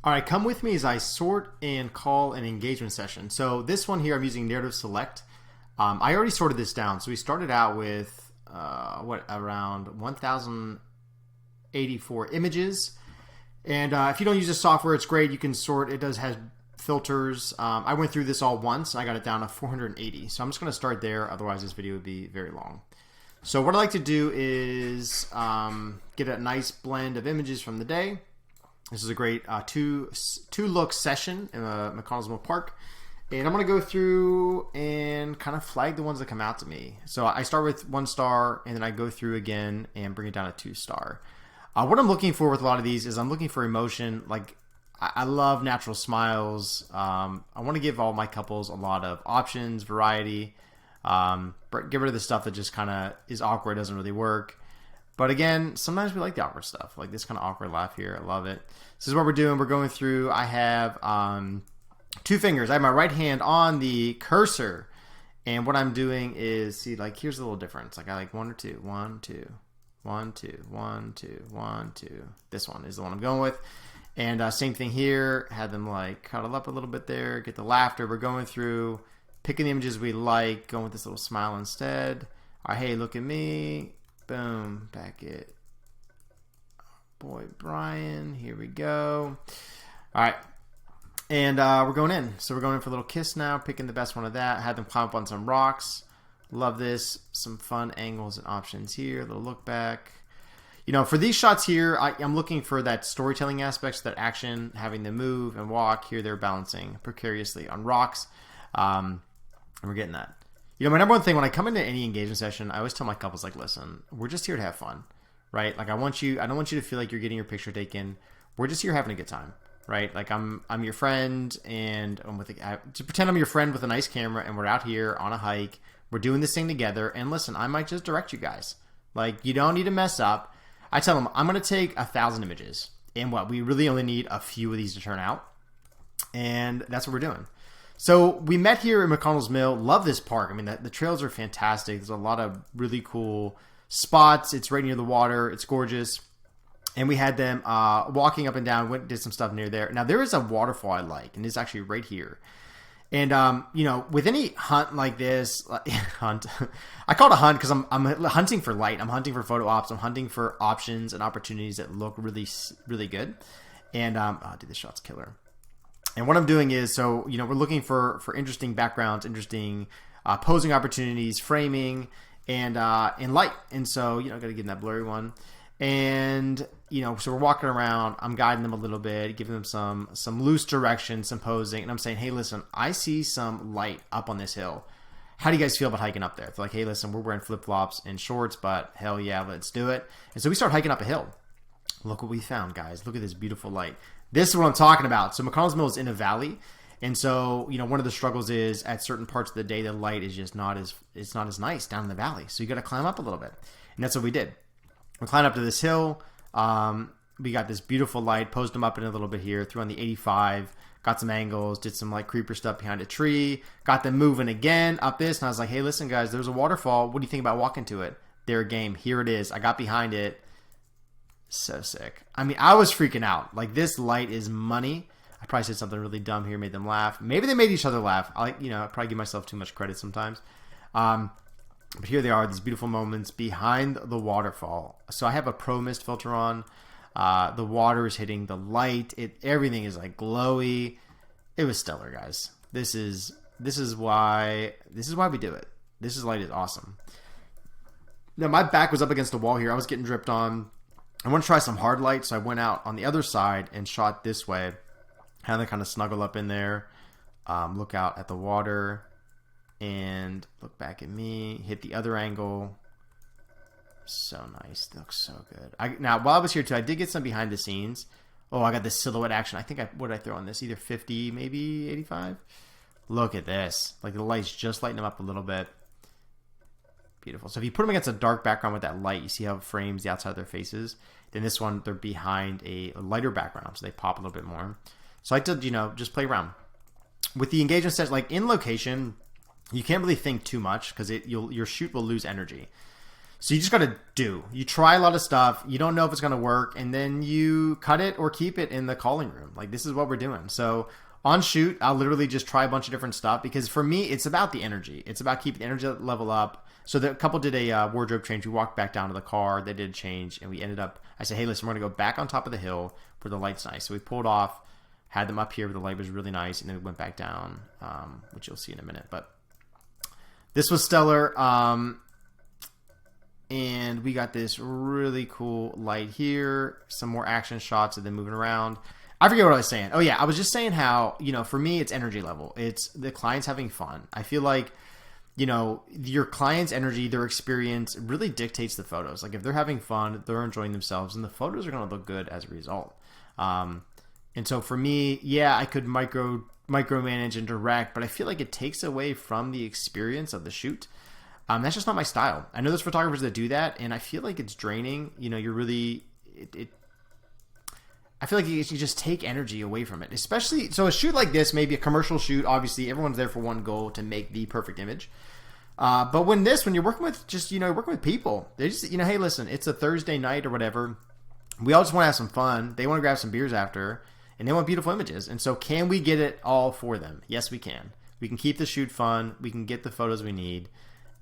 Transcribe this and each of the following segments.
All right, come with me as I sort and call an engagement session. So this one here, I'm using narrative select. I already sorted this down. So we started out with around 1,084 images. And if you don't use this software, it's great. You can sort. It does have filters. I went through this all once. And I got it down to 480. So I'm just going to start there. Otherwise, this video would be very long. So what I like to do is get a nice blend of images from the day. This is a great two look session in McConnellsville Park. And I'm going to go through and kind of flag the ones that come out to me. So I start with 1 star and then I go through again and bring it down to 2 star. What I'm looking for with a lot of these is I'm looking for emotion. Like I love natural smiles. I want to give all my couples a lot of options, variety. Get rid of the stuff that just kind of is awkward, doesn't really work. But again, sometimes we like the awkward stuff, like this kind of awkward laugh here. I love it. This is what we're doing. We're going through. I have 2 fingers. I have my right hand on the cursor. And what I'm doing is, see, like, here's a little difference. Like, I like 1 or 2. 1, 2. 1, 2. 1, 2. 1, 2. This one is the one I'm going with. And same thing here. Had them, like, cuddle up a little bit there. Get the laughter. We're going through, picking the images we like, going with this little smile instead. All right, hey, look at me. Boom, back it. Boy, Brian, here we go. All right, and we're going in. So we're going in for a little kiss now, picking the best one of that. Had them climb up on some rocks. Love this. Some fun angles and options here. A little look back. You know, for these shots here, I'm looking for that storytelling aspects, that action, having them move and walk. Here they're balancing precariously on rocks. And we're getting that. You know, my number one thing when I come into any engagement session, I always tell my couples, like, listen, we're just here to have fun, right? Like, I don't want you to feel like you're getting your picture taken. We're just here having a good time, right? Like, I'm your friend, and to pretend I'm your friend with a nice camera, and we're out here on a hike. We're doing this thing together, and listen, I might just direct you guys. Like, you don't need to mess up. I tell them, I'm going to take 1,000 images, and we really only need a few of these to turn out, and that's what we're doing. So we met here in McConnell's Mill. Love this park. I mean, the trails are fantastic. There's a lot of really cool spots. It's right near the water. It's gorgeous. And we had them walking up and down, did some stuff near there. Now, there is a waterfall I like, and it's actually right here. And, you know, with any hunt like this, hunt, I call it a hunt because I'm hunting for light. I'm hunting for photo ops. I'm hunting for options and opportunities that look really, really good. And, dude, this shot's killer. And what I'm doing is, so, you know, we're looking for interesting backgrounds, interesting posing opportunities, framing, and light. And so, you know, got to give them that blurry one. And, you know, so we're walking around. I'm guiding them a little bit, giving them some loose direction, some posing. And I'm saying, hey, listen, I see some light up on this hill. How do you guys feel about hiking up there? They're like, hey, listen, we're wearing flip-flops and shorts, but hell yeah, let's do it. And so we start hiking up a hill. Look what we found, guys. Look at this beautiful light. This is what I'm talking about. So McConnell's Mill is in a valley. And so, you know, one of the struggles is at certain parts of the day, the light is just not as nice down in the valley. So you got to climb up a little bit. And that's what we did. We climbed up to this hill. We got this beautiful light, posed them up in a little bit here, threw on the 85, got some angles, did some like creeper stuff behind a tree, got them moving again up this. And I was like, hey, listen, guys, there's a waterfall. What do you think about walking to it? Their game. Here it is. I got behind it. So sick. I mean, I was freaking out. Like, this light is money. I probably said something really dumb here, made them laugh. Maybe they made each other laugh. I probably give myself too much credit sometimes. But here they are, these beautiful moments behind the waterfall. So I have a pro mist filter on. The water is hitting the light. Everything is like glowy. It was stellar, guys. This is why we do it. This light is awesome. Now my back was up against the wall here. I was getting dripped on. I want to try some hard light, so I went out on the other side and shot this way. Had them kind of snuggle up in there, look out at the water, and look back at me. Hit the other angle. So nice. It looks so good. Now, while I was here too, I did get some behind the scenes. Oh, I got this silhouette action. I think what did I throw on this? Either 50, maybe 85. Look at this. Like, the light's just lighting them up a little bit. Beautiful. So if you put them against a dark background with that light, you see how it frames the outside of their faces. Then this one, they're behind a lighter background, so they pop a little bit more. So I like to, you know, just play around. With the engagement set, like in location, you can't really think too much because your shoot will lose energy. So you just got to do. You try a lot of stuff. You don't know if it's going to work. And then you cut it or keep it in the culling room. Like, this is what we're doing. So on shoot, I'll literally just try a bunch of different stuff. Because for me, it's about the energy. It's about keeping the energy level up. So the couple did a wardrobe change. We walked back down to the car. They did a change. And we ended up, I said, hey, listen, we're going to go back on top of the hill where the light's nice. So we pulled off, had them up here where the light was really nice. And then we went back down, which you'll see in a minute. But this was stellar. And we got this really cool light here, some more action shots of them moving around. I forget what I was saying. Oh yeah, I was just saying how, for me, it's energy level. It's the client's having fun. I feel like, your client's energy, their experience really dictates the photos. Like if they're having fun, they're enjoying themselves, and the photos are going to look good as a result. And so for me, yeah, I could micromanage and direct, but I feel like it takes away from the experience of the shoot. That's just not my style. I know there's photographers that do that, and I feel like it's draining. You're really I feel like you just take energy away from it. Especially, so a shoot like this, maybe a commercial shoot, obviously everyone's there for one goal, to make the perfect image. But when you're working with working with people, they just, hey, listen, it's a Thursday night or whatever. We all just want to have some fun. They want to grab some beers after, and they want beautiful images. And so can we get it all for them? Yes, we can. We can keep the shoot fun. We can get the photos we need.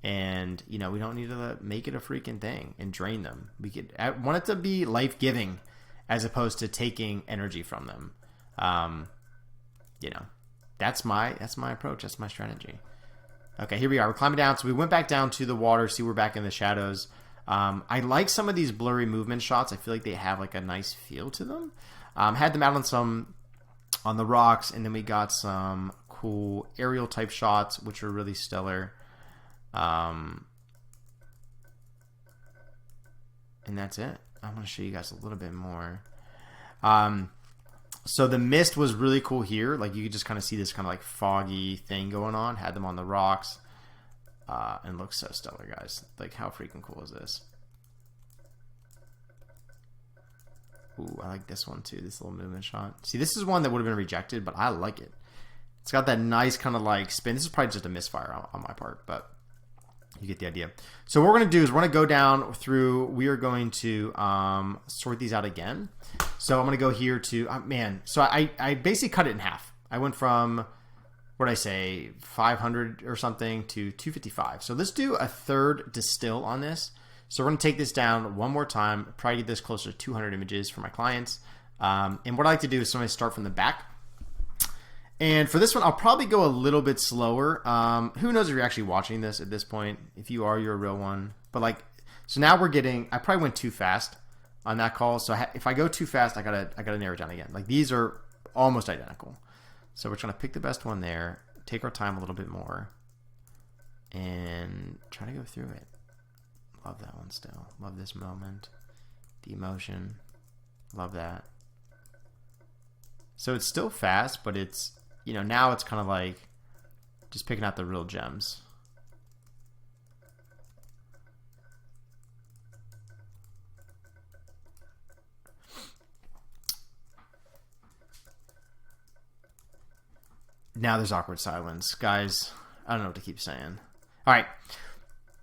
And, we don't need to make it a freaking thing and drain them. I want it to be life-giving as opposed to taking energy from them. That's my approach. That's my strategy. Okay, here we are. We're climbing down. So we went back down to the water. See, we're back in the shadows. I like some of these blurry movement shots. I feel like they have like a nice feel to them. Had them out on the rocks, and then we got some cool aerial type shots, which are really stellar. And that's it. I'm going to show you guys a little bit more. So the mist was really cool here. Like you could just kind of see this kind of like foggy thing going on. Had them on the rocks. And looks so stellar, guys. Like how freaking cool is this? Ooh, I like this one too. This little movement shot. See, this is one that would have been rejected, but I like it. It's got that nice kind of like spin. This is probably just a misfire on my part, but you get the idea. So what we're going to do is we're going to go down through. We are going to sort these out again. So I'm going to go here to, so I basically cut it in half. I went from, what did I say, 500 or something to 255. So let's do a third distill on this. So we're going to take this down one more time, probably get this closer to 200 images for my clients. And what I like to do is sometimes start from the back. And for this one, I'll probably go a little bit slower. Who knows if you're actually watching this at this point? If you are, you're a real one. But so now I probably went too fast on that call. So if I go too fast, I gotta narrow it down again. Like these are almost identical. So we're trying to pick the best one there, take our time a little bit more, and try to go through it. Love that one still. Love this moment. The emotion. Love that. So it's still fast, but it's, now it's kind of like just picking out the real gems. Now there's awkward silence. Guys, I don't know what to keep saying. All right.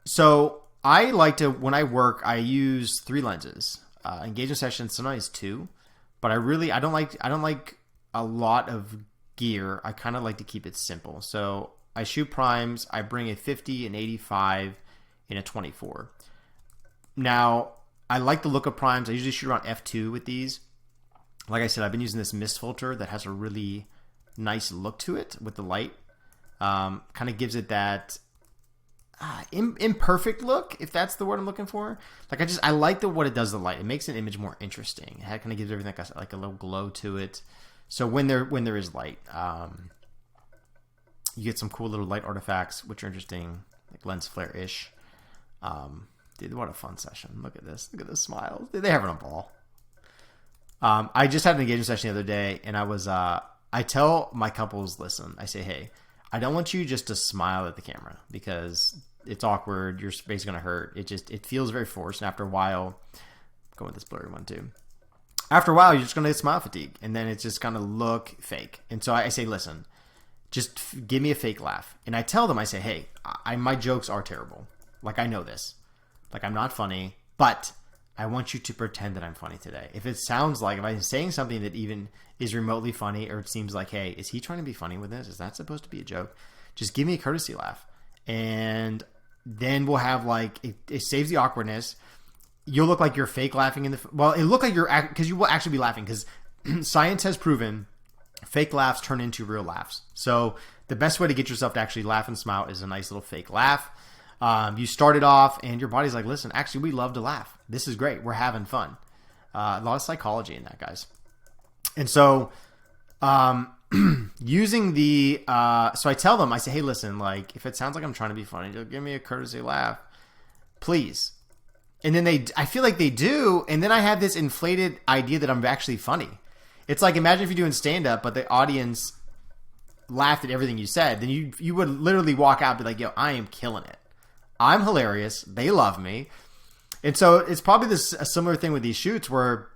So I like to, when I work, I use 3 lenses. Engagement sessions, sometimes 2. But I don't like a lot of gear. I kind of like to keep it simple. So I shoot primes. I bring a 50, an 85, and a 24. Now, I like the look of primes. I usually shoot around f2 with these. Like I said, I've been using this mist filter that has a really nice look to it with the light. Kind of gives it that imperfect look, if that's the word I'm looking for. I like what it does to the light. It makes an image more interesting. It kind of gives everything like a little glow to it. So when there is light, you get some cool little light artifacts, which are interesting, like lens flare-ish. Dude, what a fun session. Look at this. Look at the smiles. Dude, they're having a ball. I just had an engagement session the other day, and I tell my couples, listen, I say, hey, I don't want you just to smile at the camera because it's awkward. Your face is going to hurt. It feels very forced. And after a while, go with this blurry one too. After a while, you're just going to get smile fatigue, and then it's just going to look fake. And so I say, listen, just give me a fake laugh. And I tell them, I say, hey, my jokes are terrible. Like, I know this. Like, I'm not funny, but I want you to pretend that I'm funny today. If it sounds like, if I'm saying something that even is remotely funny, or it seems like, hey, is he trying to be funny with this? Is that supposed to be a joke? Just give me a courtesy laugh. And then we'll have like, it saves the awkwardness. You'll look like you're fake laughing well, it look like you're, because you will actually be laughing, because science has proven fake laughs turn into real laughs. So the best way to get yourself to actually laugh and smile is a nice little fake laugh. You start it off and your body's like, listen, actually, we love to laugh. This is great. We're having fun. A lot of psychology in that, guys. And so using the, so I tell them, I say, hey, listen, like, if it sounds like I'm trying to be funny, just give me a courtesy laugh, please. And then I feel like they do. And then I have this inflated idea that I'm actually funny. It's like, imagine if you're doing stand-up, but the audience laughed at everything you said. Then you would literally walk out and be like, yo, I am killing it. I'm hilarious. They love me. And so it's probably a similar thing with these shoots where,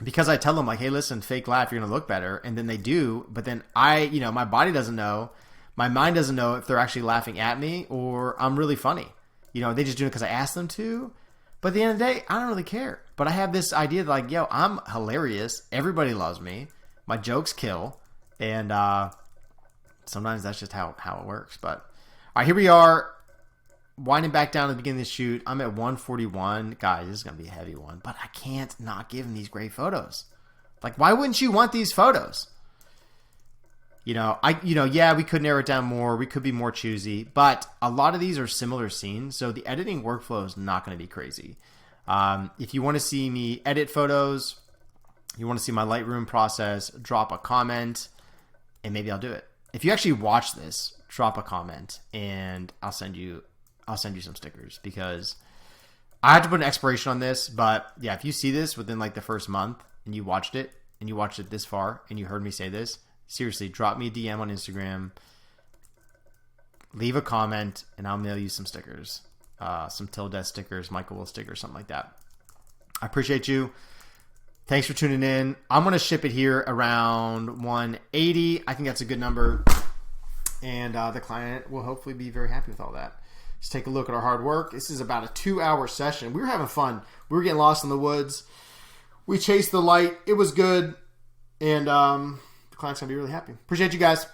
because I tell them like, hey, listen, fake laugh, you're going to look better. And then they do. But then my body doesn't know. My mind doesn't know if they're actually laughing at me or I'm really funny. They just do it because I asked them to. But at the end of the day, I don't really care. But I have this idea that like, yo, I'm hilarious. Everybody loves me. My jokes kill. And sometimes that's just how it works. But all right, here we are. Winding back down at the beginning of the shoot. I'm at 141. Guys, this is going to be a heavy one. But I can't not give them these great photos. Like, why wouldn't you want these photos? Yeah, we could narrow it down more. We could be more choosy. But a lot of these are similar scenes. So the editing workflow is not going to be crazy. If you want to see me edit photos, you want to see my Lightroom process, drop a comment, and maybe I'll do it. If you actually watch this, drop a comment, and I'll send you some stickers, because I had to put an expiration on this. But yeah, if you see this within like the first month and you watched it this far and you heard me say this, seriously, drop me a DM on Instagram, leave a comment, and I'll mail you some stickers, some Till Death stickers, Michael Will stickers, something like that. I appreciate you. Thanks for tuning in. I'm going to ship it here around 180. I think that's a good number. And the client will hopefully be very happy with all that. Just take a look at our hard work. This is about a 2-hour session. We were having fun. We were getting lost in the woods. We chased the light. It was good. And the client's going to be really happy. Appreciate you guys.